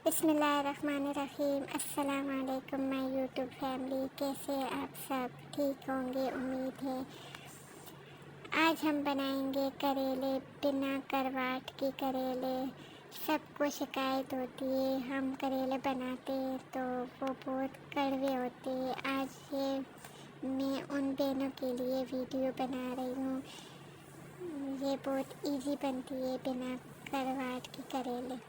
बिस्मिल्लाहिर्रहमानिर्रहीम। अस्सलाम वालेकुम माय यूट्यूब फैमिली। कैसे आप सब ठीक होंगे, उम्मीद है। आज हम बनाएंगे करेले, बिना करवाट की करेले। सबको शिकायत होती है, हम करेले बनाते हैं तो वो बहुत कड़वे होते हैं। आज ये मैं उन बहनों के लिए वीडियो बना रही हूँ। ये बहुत इजी बनती है बिना करवाट की करेले।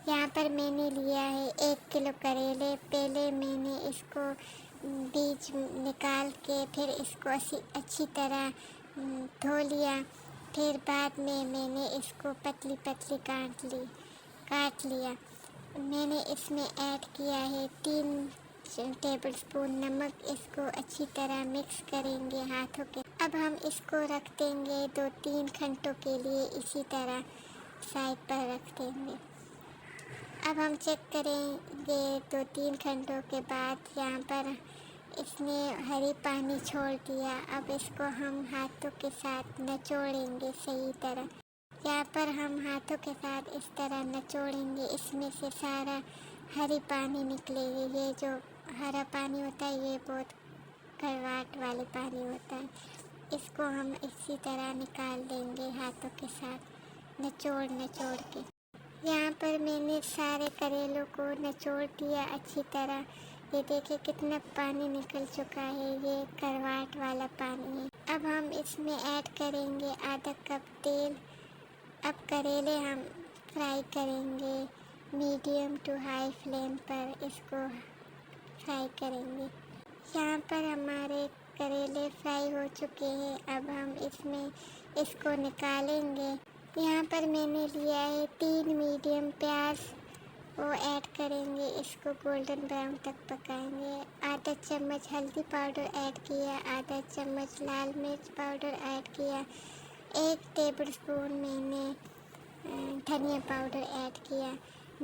यहाँ पर मैंने लिया है 1 किलो करेले। पहले मैंने इसको बीज निकाल के फिर इसको अच्छी तरह धो लिया। फिर बाद में मैंने इसको पतली पतली काट लिया। मैंने इसमें ऐड किया है 3 टेबलस्पून नमक। इसको अच्छी तरह मिक्स करेंगे हाथों के। अब हम इसको रख देंगे 2-3 घंटों के लिए, इसी तरह साइड पर रख देंगे। अब हम चेक करेंगे 2-3 घंटों के बाद। यहाँ पर इसने हरी पानी छोड़ दिया। अब इसको हम हाथों के साथ निचोड़ेंगे सही तरह। यहाँ पर हम हाथों के साथ इस तरह निचोड़ेंगे, इसमें से सारा हरी पानी निकलेगी। ये जो हरा पानी होता है ये बहुत करवाट वाले पानी होता है। इसको हम इसी तरह निकाल देंगे हाथों के साथ निचोड़ के। यहाँ पर मैंने सारे करेलों को निचोड़ दिया अच्छी तरह। ये देखिए कितना पानी निकल चुका है, ये करवाट वाला पानी है। अब हम इसमें ऐड करेंगे आधा कप तेल। अब करेले हम फ्राई करेंगे मीडियम टू हाई फ्लेम पर, इसको फ्राई करेंगे। यहाँ पर हमारे करेले फ्राई हो चुके हैं। अब हम इसको निकालेंगे। यहाँ पर मैंने लिया है 3 मीडियम प्याज, वो ऐड करेंगे। इसको गोल्डन ब्राउन तक पकाएंगे। आधा चम्मच हल्दी पाउडर ऐड किया, आधा चम्मच लाल मिर्च पाउडर ऐड किया, 1 टेबलस्पून मैंने धनिया पाउडर ऐड किया।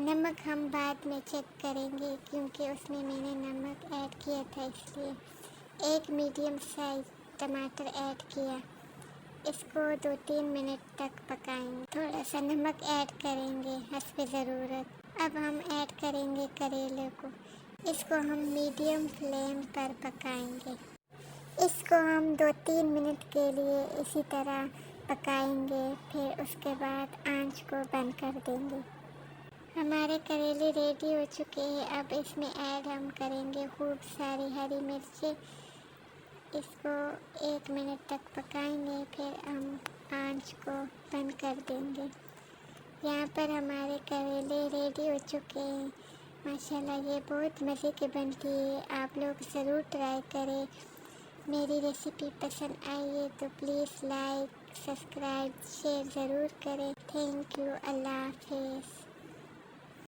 नमक हम बाद में चेक करेंगे क्योंकि उसमें मैंने नमक ऐड किया था, इसलिए। 1 मीडियम साइज टमाटर ऐड किया। इसको 2-3 मिनट तक पकाएंगे। थोड़ा सा नमक ऐड करेंगे हस्बे ज़रूरत। अब हम ऐड करेंगे करेले को। इसको हम मीडियम फ्लेम पर पकाएंगे। इसको हम 2-3 मिनट के लिए इसी तरह पकाएंगे, फिर उसके बाद आंच को बंद कर देंगे। हमारे करेले रेडी हो चुके हैं। अब इसमें ऐड हम करेंगे खूब सारी हरी मिर्ची। इसको 1 मिनट तक पकाएंगे, फिर हम आंच को बंद कर देंगे। यहाँ पर हमारे करेले रेडी हो चुके हैं। माशाल्लाह ये बहुत मज़े की बनती है। आप लोग ज़रूर ट्राई करें। मेरी रेसिपी पसंद आई है तो प्लीज़ लाइक, सब्सक्राइब, शेयर ज़रूर करें। Thank you. अल्लाह हाफिज़।